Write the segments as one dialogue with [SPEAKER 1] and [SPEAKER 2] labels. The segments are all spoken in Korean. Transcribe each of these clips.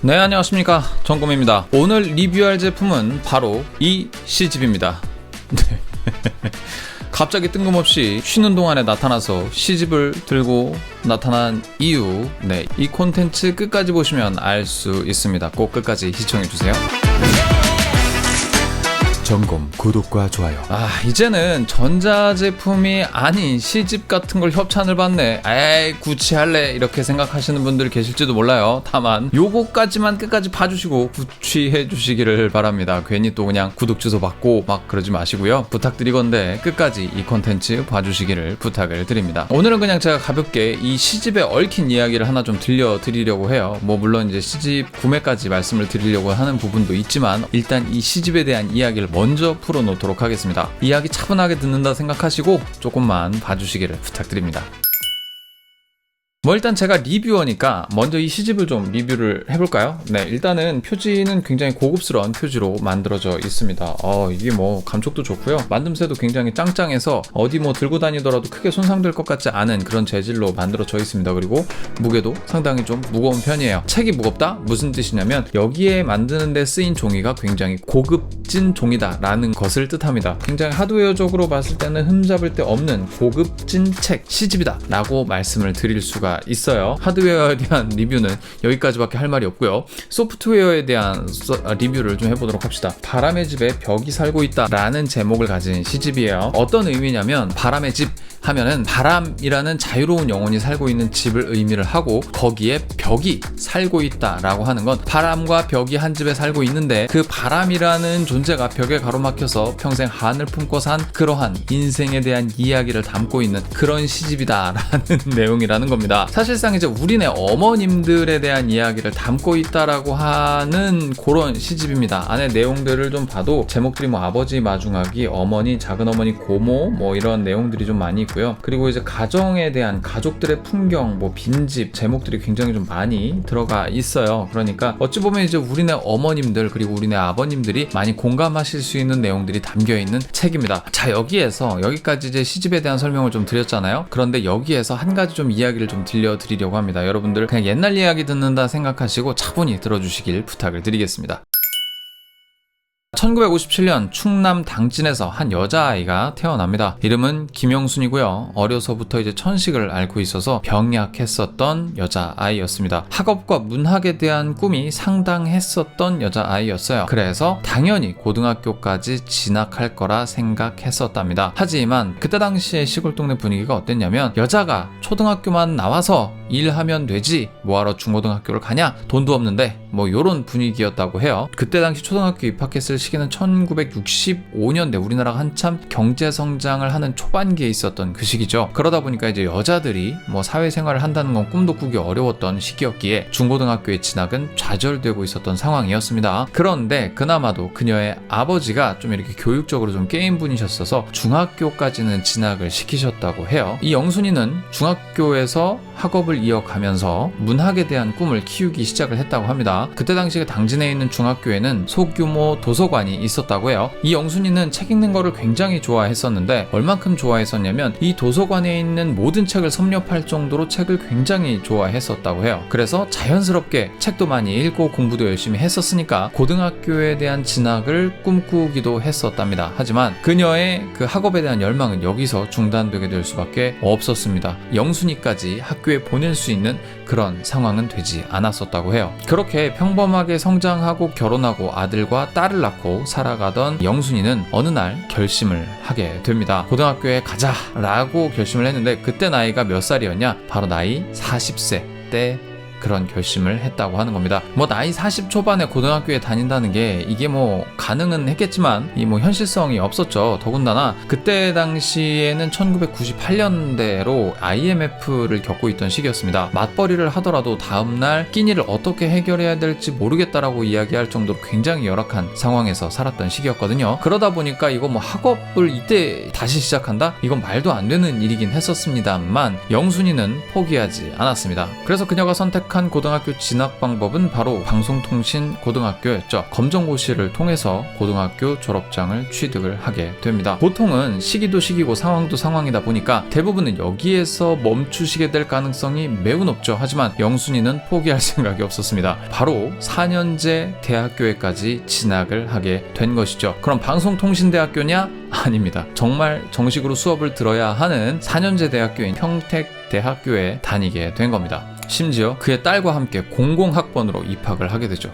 [SPEAKER 1] 네, 안녕하십니까, 정곰입니다. 오늘 리뷰할 제품은 바로 이 C집입니다. 네. 갑자기 뜬금없이 쉬는 동안에 나타나서 C집을 들고 나타난 이유, 이 콘텐츠 끝까지 보시면 알 수 있습니다. 꼭 끝까지 시청해주세요. 점검, 구독과 좋아요. 이제는 전자제품이 아닌 C집 같은 걸 협찬을 받네, 에이 구취할래, 이렇게 생각하시는 분들 계실지도 몰라요. 다만 요거까지만 끝까지 봐주시고 구취해 주시기를 바랍니다. 괜히 또 그냥 구독 주소 받고 막 그러지 마시고요. 부탁드리건대 끝까지 이 콘텐츠 봐주시기를 부탁을 드립니다. 오늘은 그냥 제가 가볍게 이 C집에 얽힌 이야기를 하나 좀 들려드리려고 해요. 물론 이제 C집 구매까지 말씀을 드리려고 하는 부분도 있지만, 일단 이 C집에 대한 이야기를 먼저 풀어놓도록 하겠습니다. 이야기 차분하게 듣는다 생각하시고 조금만 봐주시기를 부탁드립니다. 일단 제가 리뷰어니까 먼저 이 C집을 좀 리뷰를 해볼까요? 네, 일단은 표지는 굉장히 고급스러운 표지로 만들어져 있습니다. 이게 감촉도 좋고요. 만듦새도 굉장히 짱짱해서 어디 들고 다니더라도 크게 손상될 것 같지 않은 그런 재질로 만들어져 있습니다. 그리고 무게도 상당히 좀 무거운 편이에요. 책이 무겁다? 무슨 뜻이냐면 여기에 만드는 데 쓰인 종이가 굉장히 고급진 종이다 라는 것을 뜻합니다. 굉장히 하드웨어적으로 봤을 때는 흠잡을 데 없는 고급진 책, C집이다 라고 말씀을 드릴 수가 있어요. 하드웨어에 대한 리뷰는 여기까지밖에 할 말이 없고요. 소프트웨어에 대한 리뷰를 좀 해보도록 합시다. 바람의 집에 벽이 살고 있다 라는 제목을 가진 C집이에요. 어떤 의미냐면, 바람의 집 하면은 바람이라는 자유로운 영혼이 살고 있는 집을 의미를 하고, 거기에 벽이 살고 있다 라고 하는 건 바람과 벽이 한 집에 살고 있는데, 그 바람이라는 존재가 벽에 가로막혀서 평생 한을 품고 산 그러한 인생에 대한 이야기를 담고 있는 그런 C집이다 라는 내용이라는 겁니다. 사실상 이제 우리네 어머님들에 대한 이야기를 담고 있다라고 하는 그런 C집입니다. 안에 내용들을 좀 봐도 제목들이 아버지 마중하기, 어머니, 작은어머니, 고모 이런 내용들이 좀 많이 있고요. 그리고 이제 가정에 대한, 가족들의 풍경, 빈집 제목들이 굉장히 좀 많이 들어가 있어요. 그러니까 어찌 보면 이제 우리네 어머님들 그리고 우리네 아버님들이 많이 공감하실 수 있는 내용들이 담겨 있는 책입니다. 자, 여기까지 이제 C집에 대한 설명을 좀 드렸잖아요. 그런데 여기에서 한 가지 좀 이야기를 좀 들려드리려고 합니다. 여러분들 그냥 옛날 이야기 듣는다 생각하시고 차분히 들어주시길 부탁을 드리겠습니다. 1957년 충남 당진에서 한 여자아이가 태어납니다. 이름은 김영순이고요. 어려서부터 이제 천식을 앓고 있어서 병약했었던 여자아이였습니다. 학업과 문학에 대한 꿈이 상당했었던 여자아이였어요. 그래서 당연히 고등학교까지 진학할 거라 생각했었답니다. 하지만 그때 당시에 시골 동네 분위기가 어땠냐면, 여자가 초등학교만 나와서 일하면 되지 뭐하러 중고등학교를 가냐, 돈도 없는데, 요런 분위기였다고 해요. 그때 당시 초등학교 입학했을 시기는 1965년대, 우리나라가 한참 경제성장을 하는 초반기에 있었던 그 시기죠. 그러다 보니까 이제 여자들이 사회생활을 한다는 건 꿈도 꾸기 어려웠던 시기였기에 중고등학교의 진학은 좌절되고 있었던 상황이었습니다. 그런데 그나마도 그녀의 아버지가 좀 이렇게 교육적으로 좀 깨인 분이셨어서 중학교까지는 진학을 시키셨다고 해요. 이 영순이는 중학교에서 학업을 이어가면서 문학에 대한 꿈을 키우기 시작을 했다고 합니다. 그때 당시 당진에 있는 중학교에는 소규모 도서관이 있었다고 해요. 이 영순이는 책 읽는 거를 굉장히 좋아했었는데, 얼만큼 좋아했었냐면 이 도서관에 있는 모든 책을 섭렵할 정도로 책을 굉장히 좋아했었다고 해요. 그래서 자연스럽게 책도 많이 읽고 공부도 열심히 했었으니까 고등학교에 대한 진학을 꿈꾸기도 했었답니다. 하지만 그녀의 그 학업에 대한 열망은 여기서 중단되게 될 수밖에 없었습니다. 영순이까지 학교에 보낼 수 있는 그런 상황은 되지 않았었다고 해요. 그렇게 평범하게 성장하고 결혼하고 아들과 딸을 낳고 살아가던 영순이는 어느 날 결심을 하게 됩니다. 고등학교에 가자 라고 결심을 했는데, 그때 나이가 몇 살이었냐? 바로 나이 40세 때 그런 결심을 했다고 하는 겁니다. 나이 40 초반에 고등학교에 다닌다는 게 이게 가능은 했겠지만 이 현실성이 없었죠. 더군다나 그때 당시에는 1998년대로 IMF를 겪고 있던 시기였습니다. 맞벌이를 하더라도 다음날 끼니를 어떻게 해결해야 될지 모르겠다라고 이야기할 정도로 굉장히 열악한 상황에서 살았던 시기였거든요. 그러다 보니까 이거 학업을 이때 다시 시작한다? 이건 말도 안 되는 일이긴 했었습니다만 영순이는 포기하지 않았습니다. 그래서 그녀가 선택한 선택한 고등학교 진학 방법은 바로 방송통신 고등학교였죠. 검정고시를 통해서 고등학교 졸업장을 취득을 하게 됩니다. 보통은 시기도 시기고 상황도 상황이다 보니까 대부분은 여기에서 멈추시게 될 가능성이 매우 높죠. 하지만 영순이는 포기할 생각이 없었습니다. 바로 4년제 대학교에까지 진학을 하게 된 것이죠. 그럼 방송통신대학교냐? 아닙니다. 정말 정식으로 수업을 들어야 하는 4년제 대학교인 평택대학교에 다니게 된 겁니다. 심지어 그의 딸과 함께 공공학번으로 입학을 하게 되죠.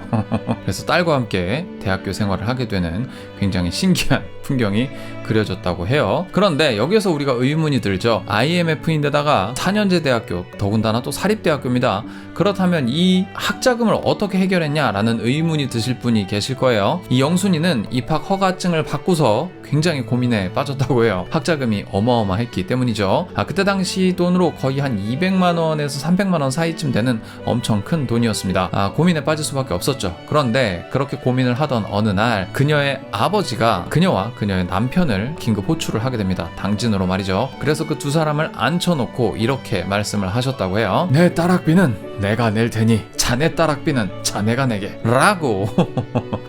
[SPEAKER 1] 그래서 딸과 함께 대학교 생활을 하게 되는 굉장히 신기한 풍경이 그려졌다고 해요. 그런데 여기에서 우리가 의문이 들죠. IMF인데다가 4년제 대학교, 더군다나 또 사립대학교입니다. 그렇다면 이 학자금을 어떻게 해결했냐라는 의문이 드실 분이 계실 거예요. 이 영순이는 입학 허가증을 받고서 굉장히 고민에 빠졌다고 해요. 학자금이 어마어마했기 때문이죠. 그때 당시 돈으로 거의 한 200만 원에서 300만 원 사이쯤 되는 엄청 큰 돈이었습니다. 고민에 빠질 수밖에 없었죠. 그런데 그렇게 고민을 하던 어느 날 그녀의 아버지가 그녀와 그녀의 남편을 긴급 호출을 하게 됩니다. 당진으로 말이죠. 그래서 그 두 사람을 앉혀놓고 이렇게 말씀을 하셨다고 해요. 내 딸학비는 내가 낼 테니 자네 딸학비는 자네가 내게 라고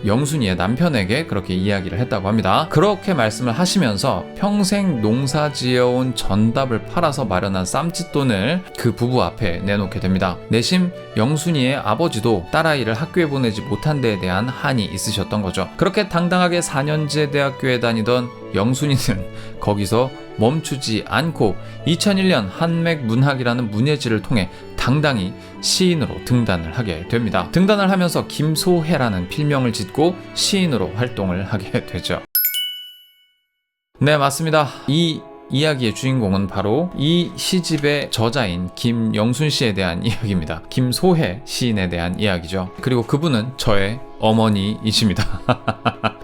[SPEAKER 1] 영순이의 남편에게 그렇게 이야기를 했다고 합니다. 그렇게 말씀을 하시면서 평생 농사지어온 전답을 팔아서 마련한 쌈짓돈을 그 부부 앞에 내놓게 됩니다. 내심 영순이의 아버지도 딸아이를 학교에 보내지 못한 데에 대한 한이 있으셨던 거죠. 그렇게 당당하게 4년제 대학교에 다니던 영순이는 거기서 멈추지 않고 2001년 한맥문학이라는 문예지를 통해 당당히 시인으로 등단을 하게 됩니다. 등단을 하면서 김소혜라는 필명을 짓고 시인으로 활동을 하게 되죠. 네, 맞습니다. 이 이야기의 주인공은 바로 이 시집의 저자인 김영순 씨에 대한 이야기입니다. 김소혜 시인에 대한 이야기죠. 그리고 그분은 저의 어머니이십니다.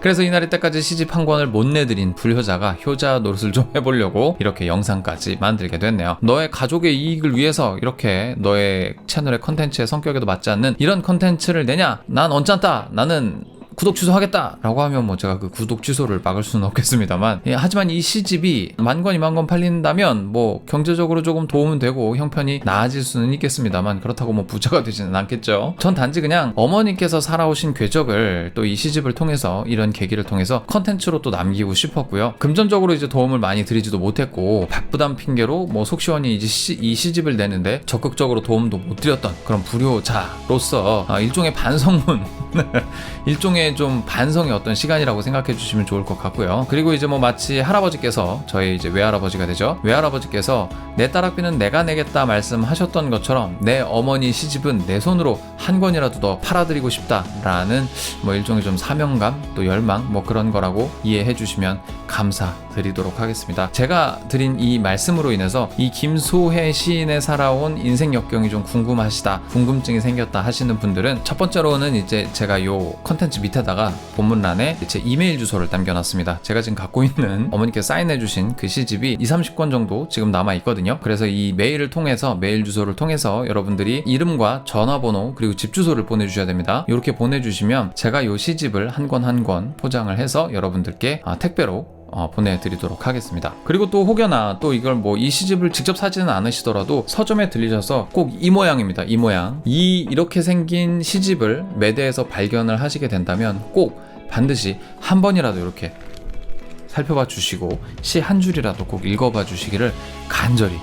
[SPEAKER 1] 그래서 이날이 때까지 시집 한 권을 못 내드린 불효자가 효자 노릇을 좀 해보려고 이렇게 영상까지 만들게 됐네요. 너의 가족의 이익을 위해서 이렇게 너의 채널의 컨텐츠의 성격에도 맞지 않는 이런 컨텐츠를 내냐? 난 언짢다. 나는 구독 취소하겠다 라고 하면 뭐 제가 그 구독 취소를 막을 수는 없겠습니다만, 하지만 이 시집이 10,000권, 20,000권 팔린다면 뭐 경제적으로 조금 도움은 되고 형편이 나아질 수는 있겠습니다만 그렇다고 뭐 부자가 되지는 않겠죠. 전 단지 그냥 어머니께서 살아오신 궤적을 또 이 시집을 통해서, 이런 계기를 통해서 컨텐츠로 또 남기고 싶었고요. 금전적으로 이제 도움을 많이 드리지도 못했고 바쁘단 핑계로 뭐 속 시원히 이제 이 시집을 내는데 적극적으로 도움도 못 드렸던 그런 불효자로서 일종의 반성문 일종의 좀 반성의 어떤 시간이라고 생각해 주시면 좋을 것 같고요. 그리고 이제 뭐 마치 할아버지께서, 저의 이제 외할아버지가 되죠. 외할아버지께서 내 딸학비는 내가 내겠다 말씀하셨던 것처럼 내 어머니 시집은 내 손으로 한 권이라도 더 팔아드리고 싶다라는 뭐 일종의 좀 사명감, 또 열망, 뭐 그런 거라고 이해해 주시면 감사드리도록 하겠습니다. 제가 드린 이 말씀으로 인해서 이 김소혜 시인의 살아온 인생 역경이 좀 궁금하시다, 궁금증이 생겼다 하시는 분들은 첫 번째로는 이제 제가 요 컨텐츠 밑에다가 본문란에 제 이메일 주소를 남겨놨습니다. 제가 지금 갖고 있는 어머니께서 사인해주신 그 시집이 20-30권 정도 지금 남아있거든요. 그래서 이 메일을 통해서, 메일 주소를 통해서 여러분들이 이름과 전화번호 그리고 집 주소를 보내주셔야 됩니다. 이렇게 보내주시면 제가 요 시집을 한 권 한 권 포장을 해서 여러분들께 택배로 보내드리도록 하겠습니다. 그리고 또 혹여나 또 이걸 뭐 이 시집을 직접 사지는 않으시더라도 서점에 들리셔서 꼭 이 모양입니다. 이 모양, 이렇게 생긴 시집을 매대에서 발견을 하시게 된다면 꼭 반드시 한 번이라도 이렇게 살펴봐 주시고 시 한 줄이라도 꼭 읽어봐 주시기를 간절히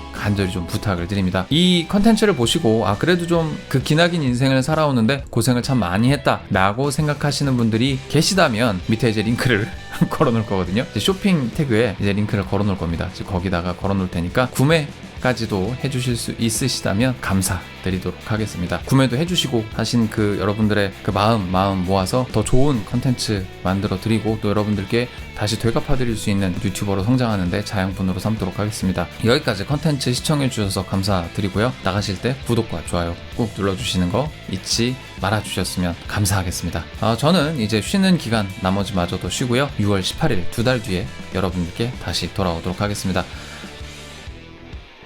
[SPEAKER 1] 좀 부탁을 드립니다. 이 컨텐츠를 보시고 그래도 좀 그 기나긴 인생을 살아오는데 고생을 참 많이 했다 라고 생각하시는 분들이 계시다면 밑에 이제 링크를 걸어놓을 거거든요. 이제 쇼핑 태그에 이제 링크를 걸어놓을 겁니다. 거기다가 걸어놓을 테니까 구매까지도 해주실 수 있으시다면 감사드리도록 하겠습니다. 구매도 해주시고 하신 그 여러분들의 그 마음 모아서 더 좋은 컨텐츠 만들어 드리고 또 여러분들께 다시 되갚아 드릴 수 있는 유튜버로 성장하는데 자양분으로 삼도록 하겠습니다. 여기까지 컨텐츠 시청해 주셔서 감사드리고요. 나가실 때 구독과 좋아요 꼭 눌러주시는 거 잊지 말아 주셨으면 감사하겠습니다. 저는 이제 쉬는 기간 나머지마저도 쉬고요. 6월 18일 2달 뒤에 여러분들께 다시 돌아오도록 하겠습니다.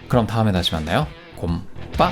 [SPEAKER 1] 그럼 다음에 다시 만나요. 곰빠.